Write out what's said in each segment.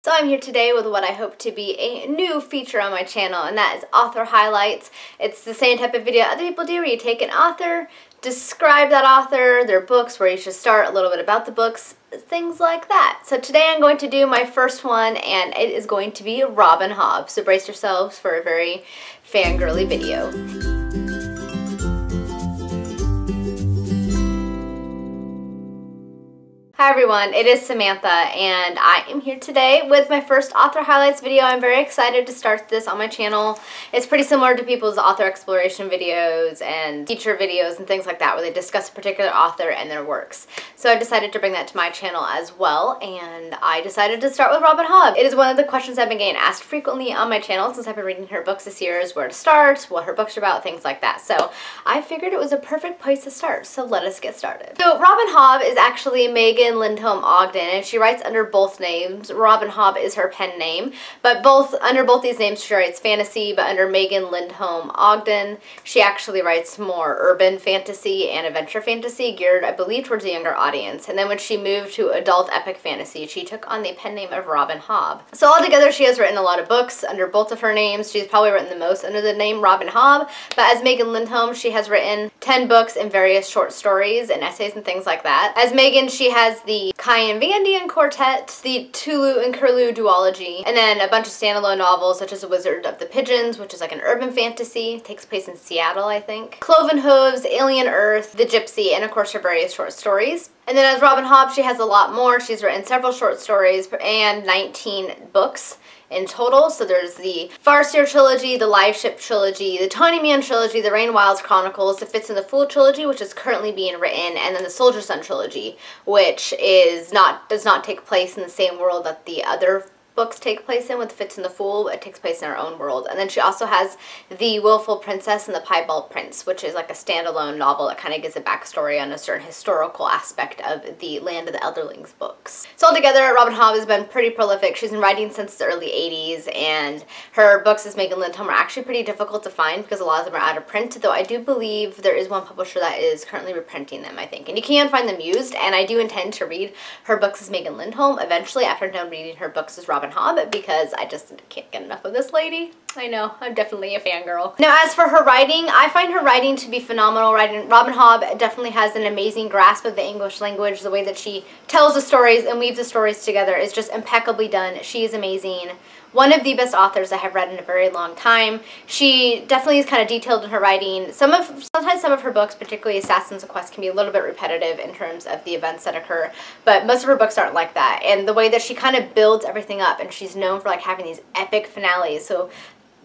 So I'm here today with what I hope to be a new feature on my channel, and that is author highlights. It's the same type of video other people do where you take an author, describe that author, their books, where you should start, a little bit about the books, things like that. So today I'm going to do my first one, and it is going to be Robin Hobb. So brace yourselves for a very fangirly video. Hi everyone, it is Samantha, and I am here today with my first author highlights video. I'm very excited to start this on my channel. It's pretty similar to people's author exploration videos and feature videos and things like that, where they discuss a particular author and their works. So I decided to bring that to my channel as well, and I decided to start with Robin Hobb. It is one of the questions I've been getting asked frequently on my channel since I've been reading her books this year, is where to start, what her books are about, things like that. So I figured it was a perfect place to start, so let us get started. So Robin Hobb is actually Megan Lindholm Ogden, and she writes under both names. Robin Hobb is her pen name, but under both these names she writes fantasy, but under Megan Lindholm Ogden she actually writes more urban fantasy and adventure fantasy, geared I believe towards a younger audience. And then when she moved to adult epic fantasy, she took on the pen name of Robin Hobb. So altogether she has written a lot of books under both of her names. She's probably written the most under the name Robin Hobb, but as Megan Lindholm she has written 10 books and various short stories and essays and things like that. As Megan, she has the Kyan Vandian Quartet, the Tulu and Curlew duology, and then a bunch of standalone novels such as The Wizard of the Pigeons, which is like an urban fantasy, it takes place in Seattle I think, Cloven Hooves, Alien Earth, The Gypsy, and of course her various short stories. And then as Robin Hobb, she has a lot more. She's written several short stories and 19 books in total. So there's the Farseer Trilogy, the Liveship Trilogy, the Tawny Man Trilogy, the Rain Wilds Chronicles, the Fitz and the Willful Trilogy, which is currently being written, and then the Soldier Son Trilogy, which does not take place in the same world that the other books take place in with Fitz and the Fool. It takes place in her own world. And then she also has the Willful Princess and the Piebald Prince, which is like a standalone novel that kind of gives a backstory on a certain historical aspect of the Land of the Elderlings books. So altogether, Robin Hobb has been pretty prolific. She's been writing since the early 80s, and her books as Megan Lindholm are actually pretty difficult to find because a lot of them are out of print, though I do believe there is one publisher that is currently reprinting them, I think. And you can find them used, and I do intend to read her books as Megan Lindholm eventually after I'm done reading her books as Robin Hobb, because I just can't get enough of this lady. I know, I'm definitely a fangirl. Now as for her writing, I find her writing to be phenomenal. Robin Hobb definitely has an amazing grasp of the English language. The way that she tells the stories and weaves the stories together is just impeccably done. She is amazing. One of the best authors I have read in a very long time. She definitely is kind of detailed in her writing. Sometimes some of her books, particularly Assassin's Quest, can be a little bit repetitive in terms of the events that occur, but most of her books aren't like that. And the way that she kind of builds everything up, and she's known for like having these epic finales. So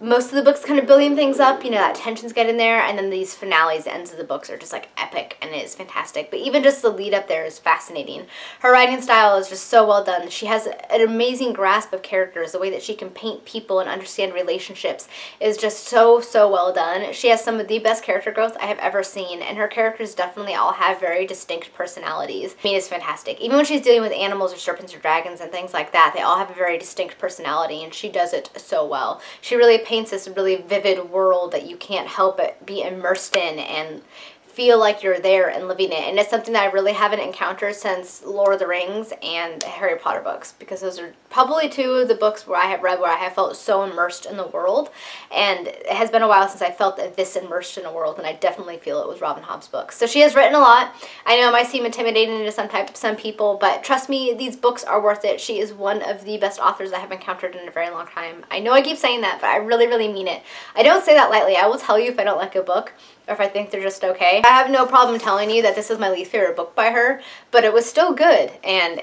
most of the books kind of building things up, you know, that tension's getting there, and then these finales, the ends of the books are just like epic, and it is fantastic. But even just the lead up there is fascinating. Her writing style is just so well done. She has an amazing grasp of characters. The way that she can paint people and understand relationships is just so well done. She has some of the best character growth I have ever seen, and her characters definitely all have very distinct personalities. I mean, it's fantastic. Even when she's dealing with animals or serpents or dragons and things like that, they all have a very distinct personality, and she does it so well. She really paints this really vivid world that you can't help but be immersed in and feel like you're there and living it. And it's something that I really haven't encountered since Lord of the Rings and Harry Potter books, because those are probably two of the books where I have read where I have felt so immersed in the world. And it has been a while since I felt this immersed in a world, and I definitely feel it with Robin Hobb's books. So she has written a lot. I know it might seem intimidating to some people, but trust me, these books are worth it. She is one of the best authors I have encountered in a very long time. I know I keep saying that, but I really mean it. I don't say that lightly. I will tell you if I don't like a book, or if I think they're just okay. I have no problem telling you that this is my least favorite book by her, but it was still good, and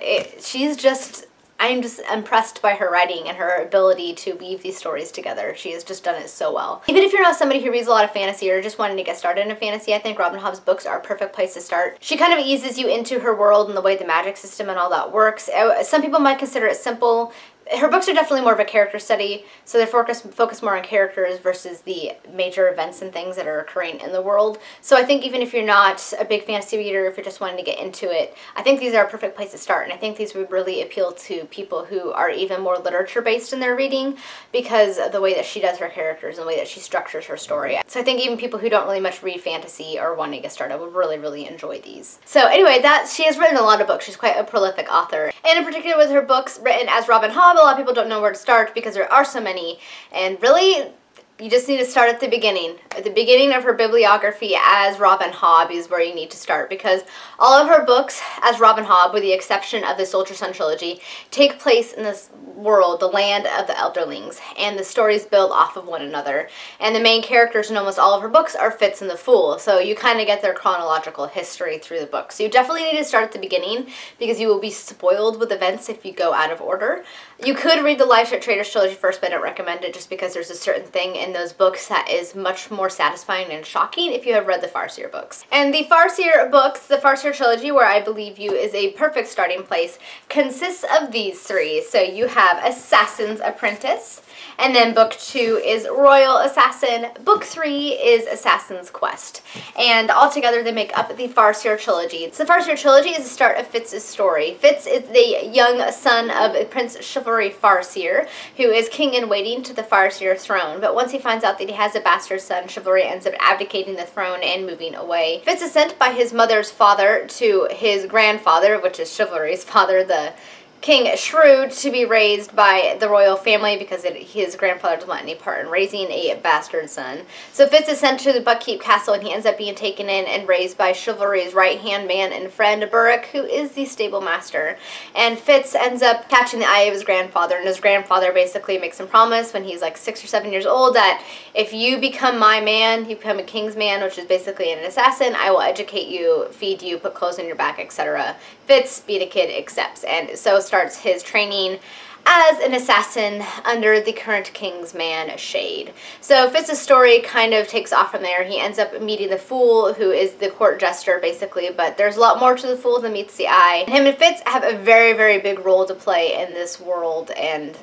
I'm just impressed by her writing and her ability to weave these stories together. She has just done it so well. Even if you're not somebody who reads a lot of fantasy or just wanting to get started in fantasy, I think Robin Hobb's books are a perfect place to start. She kind of eases you into her world and the way the magic system and all that works. Some people might consider it simple. Her books are definitely more of a character study, so they focus more on characters versus the major events and things that are occurring in the world. So I think even if you're not a big fantasy reader, if you're just wanting to get into it, I think these are a perfect place to start. And I think these would really appeal to people who are even more literature-based in their reading, because of the way that she does her characters and the way that she structures her story. So I think even people who don't really much read fantasy or want to get started would really enjoy these. So anyway, she has written a lot of books. She's quite a prolific author. And in particular with her books written as Robin Hobb, a lot of people don't know where to start because there are so many, and really, you just need to start at the beginning. At the beginning of her bibliography as Robin Hobb is where you need to start, because all of her books as Robin Hobb, with the exception of the Soldier Son Trilogy, take place in this world, the land of the Elderlings, and the stories build off of one another. And the main characters in almost all of her books are Fitz and the Fool, so you kind of get their chronological history through the book. So you definitely need to start at the beginning, because you will be spoiled with events if you go out of order. You could read the Liveship Trilogy first, but I don't recommend it just because there's a certain thing in those books that is much more satisfying and shocking if you have read the Farseer books. And the Farseer books, the Farseer Trilogy, where I believe you is a perfect starting place, consists of these three. So you have Assassin's Apprentice, and then book 2 is Royal Assassin, book 3 is Assassin's Quest. And altogether they make up the Farseer Trilogy. So the Farseer Trilogy is the start of Fitz's story. Fitz is the young son of Prince Chivalry Farseer, who is king in waiting to the Farseer throne. But once he finds out that he has a bastard son, Chivalry ends up abdicating the throne and moving away. Fitz is sent by his mother's father to his grandfather, which is Chivalry's father, the King Shrewd, to be raised by the royal family because his grandfather doesn't want any part in raising a bastard son. So Fitz is sent to the Buckkeep Castle, and he ends up being taken in and raised by Chivalry's right-hand man and friend, Burrick, who is the stable master. And Fitz ends up catching the eye of his grandfather, and his grandfather basically makes him promise when he's like 6 or 7 years old that if you become my man, you become a king's man, which is basically an assassin, I will educate you, feed you, put clothes on your back, etc. Fitz, being a kid, accepts, and so starts his training as an assassin under the current king's man, Shade. So Fitz's story kind of takes off from there. He ends up meeting the Fool, who is the court jester, basically, but there's a lot more to the Fool than meets the eye. And him and Fitz have a very, very big role to play in this world, and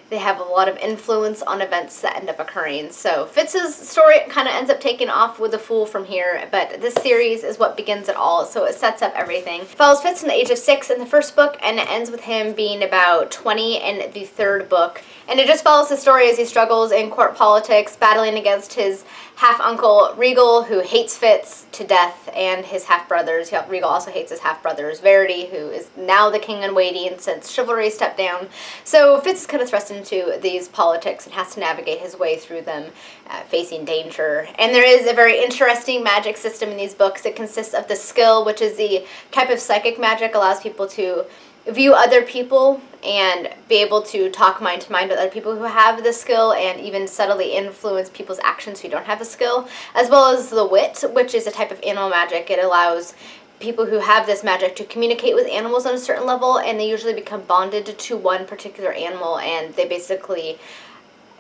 they have a lot of influence on events that end up occurring. So Fitz's story kind of ends up taking off with the Fool from here, but this series is what begins it all, so it sets up everything. It follows Fitz from the age of 6 in the first book, and it ends with him being about 20 in the third book. And it just follows his story as he struggles in court politics, battling against his half-uncle Regal, who hates Fitz to death, and his half-brothers. Regal also hates his half-brothers, Verity, who is now the king in waiting since Chivalry stepped down. So Fitz is kind of thrust into these politics and has to navigate his way through them, facing danger. And there is a very interesting magic system in these books. It consists of the skill, which is the type of psychic magic allows people to view other people and be able to talk mind to mind with other people who have the skill, and even subtly influence people's actions who don't have the skill, as well as the wit, which is a type of animal magic. It allows people who have this magic to communicate with animals on a certain level, and they usually become bonded to one particular animal, and they basically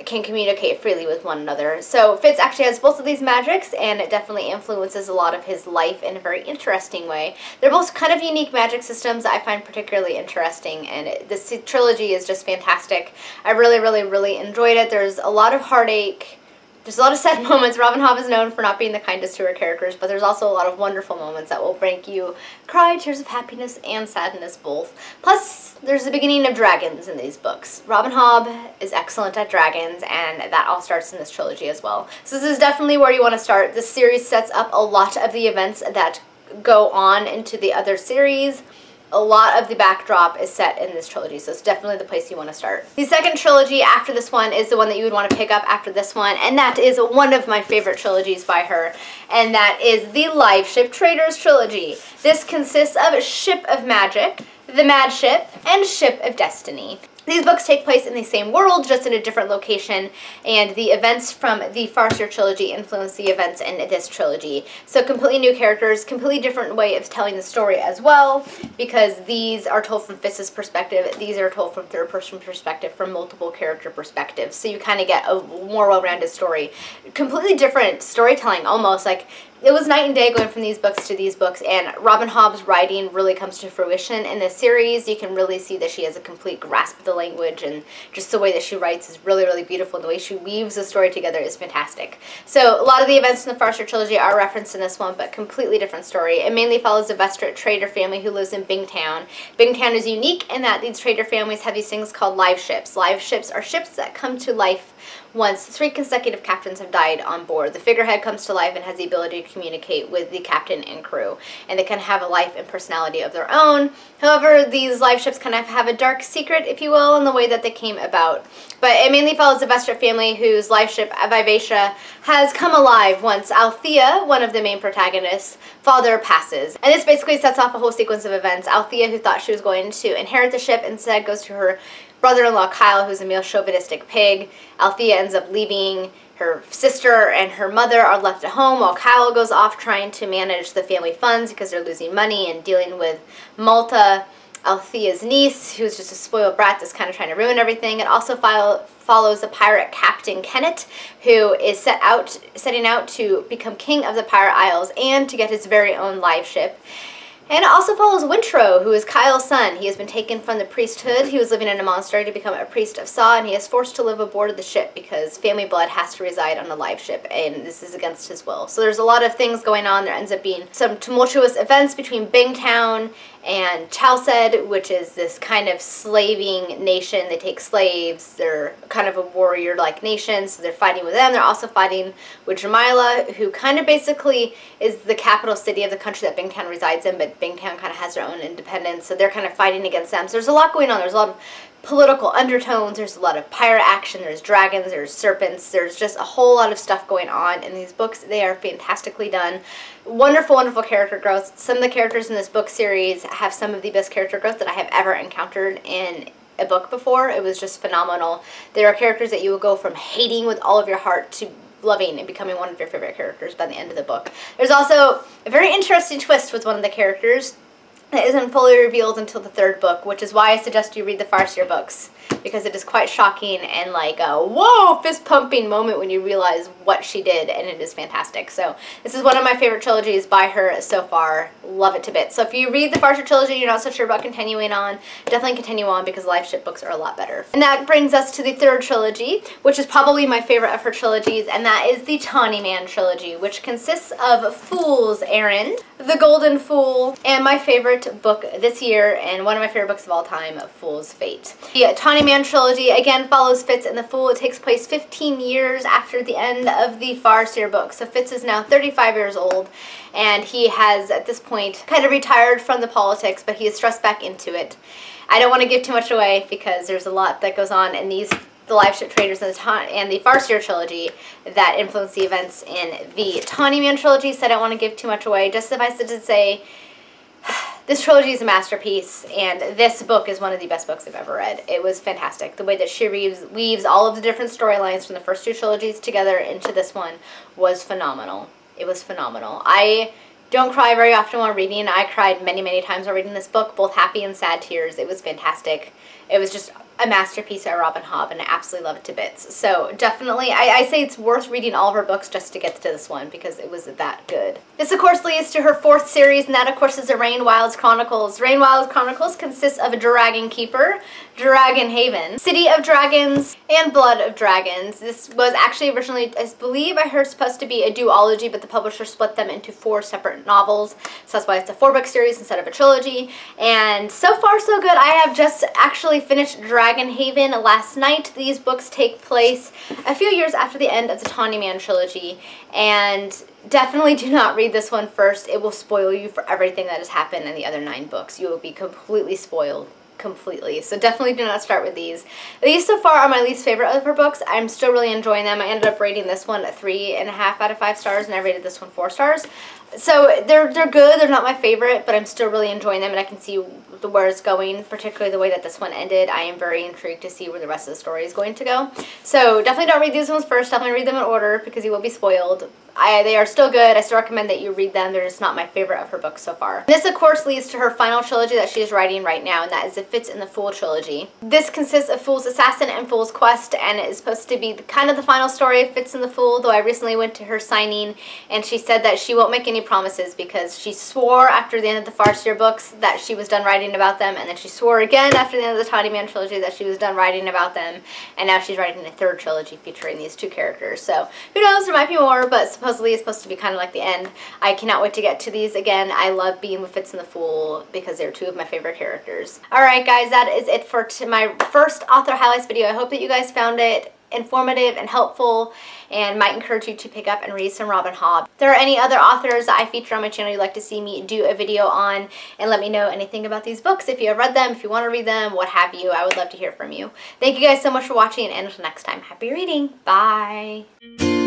can communicate freely with one another. So Fitz actually has both of these magics, and it definitely influences a lot of his life in a very interesting way. They're both kind of unique magic systems that I find particularly interesting, and this trilogy is just fantastic. I really, really, really enjoyed it. There's a lot of heartache. There's a lot of sad moments. Robin Hobb is known for not being the kindest to her characters, but there's also a lot of wonderful moments that will make you cry tears of happiness and sadness both. Plus, there's the beginning of dragons in these books. Robin Hobb is excellent at dragons, and that all starts in this trilogy as well. So this is definitely where you want to start. This series sets up a lot of the events that go on into the other series. A lot of the backdrop is set in this trilogy, so it's definitely the place you want to start. The second trilogy after this one is the one that you would want to pick up after this one, and that is one of my favorite trilogies by her, and that is the Liveship Trilogy. This consists of Ship of Magic, The Mad Ship, and Ship of Destiny. These books take place in the same world, just in a different location, and the events from the Farseer Trilogy influence the events in this trilogy. So completely new characters, completely different way of telling the story as well, because these are told from Fitz's perspective, these are told from third-person perspective, from multiple character perspectives. So you kind of get a more well-rounded story. Completely different storytelling, almost. Like, it was night and day going from these books to these books, and Robin Hobb's writing really comes to fruition in this series. You can really see that she has a complete grasp of the language, and just the way that she writes is really, really beautiful. The way she weaves the story together is fantastic. So a lot of the events in the Farseer Trilogy are referenced in this one, but completely different story. It mainly follows the Vestrit trader family who lives in Bingtown. Bingtown is unique in that these trader families have these things called live ships. Live ships are ships that come to life once 3 consecutive captains have died on board. The figurehead comes to life and has the ability communicate with the captain and crew, and they kind of have a life and personality of their own. However, these live ships kind of have a dark secret, if you will, in the way that they came about. But it mainly follows the Vestrit family, whose live ship, Vivacia, has come alive once Althea, one of the main protagonists, father passes. And this basically sets off a whole sequence of events. Althea, who thought she was going to inherit the ship, instead goes to her brother-in-law Kyle, who's a male chauvinistic pig. Althea ends up leaving. Her sister and her mother are left at home while Kyle goes off trying to manage the family funds because they're losing money and dealing with Malta, Althea's niece, who's just a spoiled brat that's kind of trying to ruin everything. It also follows the pirate Captain Kennet, who is setting out to become king of the Pirate Isles and to get his very own live ship. And it also follows Wintro, who is Kyle's son. He has been taken from the priesthood. He was living in a monastery to become a priest of Sa, and he is forced to live aboard the ship because family blood has to reside on the live ship, and this is against his will. So there's a lot of things going on. There ends up being some tumultuous events between Bingtown and Chalced, which is this kind of slaving nation. They take slaves. They're kind of a warrior-like nation, so they're fighting with them. They're also fighting with Jamila, who kind of basically is the capital city of the country that Bingtown resides in, but Bingtown kind of has their own independence, so they're kind of fighting against them. So there's a lot going on. There's a lot of political undertones, there's a lot of pirate action, there's dragons, there's serpents, there's just a whole lot of stuff going on in these books. They are fantastically done. Wonderful, wonderful character growth. Some of the characters in this book series have some of the best character growth that I have ever encountered in a book before. It was just phenomenal. There are characters that you will go from hating with all of your heart to loving and becoming one of your favorite characters by the end of the book. There's also a very interesting twist with one of the characters that isn't fully revealed until the third book, which is why I suggest you read the Farseer books, because it is quite shocking and like a whoa, fist pumping moment when you realize what she did, and it is fantastic. So this is one of my favorite trilogies by her so far. Love it to bits. So if you read the Farseer Trilogy, you're not so sure about continuing on, definitely continue on because live ship books are a lot better. And that brings us to the third trilogy, which is probably my favorite of her trilogies, and that is the Tawny Man Trilogy, which consists of Fool's Errand, The Golden Fool, and my favorite book this year, and one of my favorite books of all time, Fool's Fate. The Tawny Man Trilogy again follows Fitz and the Fool. It takes place 15 years after the end of the Farseer book. So Fitz is now 35 years old, and he has at this point kind of retired from the politics, but he is thrust back into it. I don't want to give too much away because there's a lot that goes on in the Liveship Traders and the Farseer Trilogy that influence the events in the Tawny Man Trilogy, so I don't want to give too much away. Just suffice it to say, this trilogy is a masterpiece, and this book is one of the best books I've ever read. It was fantastic. The way that she weaves all of the different storylines from the first two trilogies together into this one was phenomenal. It was phenomenal. I don't cry very often while reading. I cried many, many times while reading this book, both happy and sad tears. It was fantastic. It was just a masterpiece by Robin Hobb, and I absolutely love it to bits. So definitely, I say it's worth reading all of her books just to get to this one because it was that good. This, of course, leads to her fourth series, and that, of course, is the Rainwild's Chronicles. Rainwild's Chronicles consists of a Dragon Keeper, Dragon Haven, City of Dragons, and Blood of Dragons. This was actually originally, I believe I heard, supposed to be a duology, but the publisher split them into 4 separate novels, so that's why it's a 4-book series instead of a trilogy. And so far, so good. I have just actually finished Dragon Haven last night. These books take place a few years after the end of the Tawny Man Trilogy, and definitely do not read this one first. It will spoil you for everything that has happened in the other 9 books. You will be completely spoiled. Completely. So definitely do not start with these. These so far are my least favorite of her books. I'm still really enjoying them. I ended up rating this one 3.5 out of 5 stars, and I rated this one 4 stars. So they're good. They're not my favorite, but I'm still really enjoying them, and I can see where it's going, particularly the way that this one ended. I am very intrigued to see where the rest of the story is going to go. So definitely don't read these ones first. Definitely read them in order because you will be spoiled. They are still good. I still recommend that you read them. They're just not my favorite of her books so far. This, of course, leads to her final trilogy that she is writing right now, and that is the Fitz and the Fool Trilogy. This consists of Fool's Assassin and Fool's Quest, and it is supposed to be kind of the final story of Fitz and the Fool, though I recently went to her signing, and she said that she won't make any promises because she swore after the end of the Farseer books that she was done writing about them, and then she swore again after the end of the Tawny Man Trilogy that she was done writing about them, and now she's writing a 3rd trilogy featuring these 2 characters. So who knows, there might be more, but supposedly it's supposed to be kind of like the end. I cannot wait to get to these again. I love being with Fitz and the Fool because they're 2 of my favorite characters. Alright guys, that is it for my first author highlights video. I hope that you guys found it informative and helpful and might encourage you to pick up and read some Robin Hobb. If there are any other authors that I feature on my channel you'd like to see me do a video on, and let me know anything about these books. If you have read them, if you want to read them, what have you, I would love to hear from you. Thank you guys so much for watching, and until next time, happy reading. Bye.